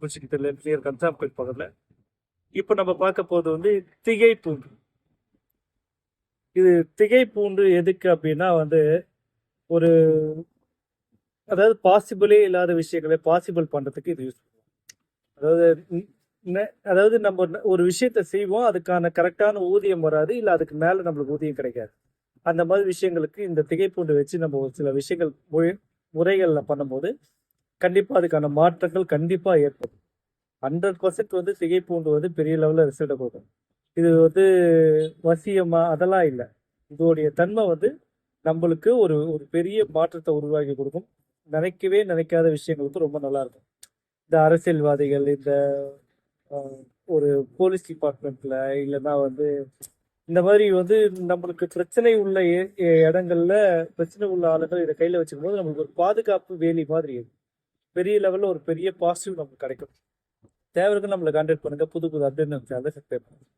கண்டுபிடிச்சிக்க தெரியல நியர் கன்சாம்பேட் பக்கத்தில். இப்போ நம்ம பார்க்க போகிறது வந்து திகைப்பூண்டு. இது திகைப்பூண்டு எதுக்கு அப்படின்னா வந்து ஒரு அதாவது பாசிபிளே இல்லாத விஷயங்களை பாசிபிள் பண்ணுறதுக்கு இது யூஸ் பண்ணுவோம். அதாவது அதாவது நம்ம ஒரு விஷயத்த செய்வோம், அதுக்கான கரெக்டான ஊதியம் வராது, இல்லை அதுக்கு மேலே நம்மளுக்கு ஊதியம் கிடைக்காது. அந்த மாதிரி விஷயங்களுக்கு இந்த திகைப்பூண்டு வச்சு நம்ம ஒரு சில விஷயங்கள் முறைகளில் பண்ணும்போது கண்டிப்பாக அதுக்கான மாற்றங்கள் கண்டிப்பாக ஏற்படும். 100% வந்து திகைப்பூண்டு வந்து பெரிய லெவலில் ரிசல்ட்டை கொடுக்கும். இது வந்து வசியமா அதெல்லாம் இல்லை. இதோடைய தன்மை வந்து நம்மளுக்கு ஒரு ஒரு பெரிய மாற்றத்தை உருவாக்கி கொடுக்கும். நினைக்கவே நினைக்காத விஷயங்களுக்கு ரொம்ப நல்லா இருக்கும். இந்த அரசியல்வாதிகள், இந்த ஒரு போலீஸ் டிபார்ட்மெண்ட்ல, இல்லைன்னா வந்து இந்த மாதிரி வந்து நம்மளுக்கு பிரச்சனை உள்ள இடங்கள்ல பிரச்சனை உள்ள ஆளுகள் இதை கையில வச்சுக்கும் போது நம்மளுக்கு ஒரு பாதுகாப்பு வேலி மாதிரி பெரிய லெவல்ல ஒரு பெரிய பாசிட்டிவ் நமக்கு கிடைக்கும். தேவைக்கு நம்மளை கான்டாக்ட் பண்ணுங்க. புது புது அப்டேட் சப்ஸ்கிரைப் பண்ணுங்க.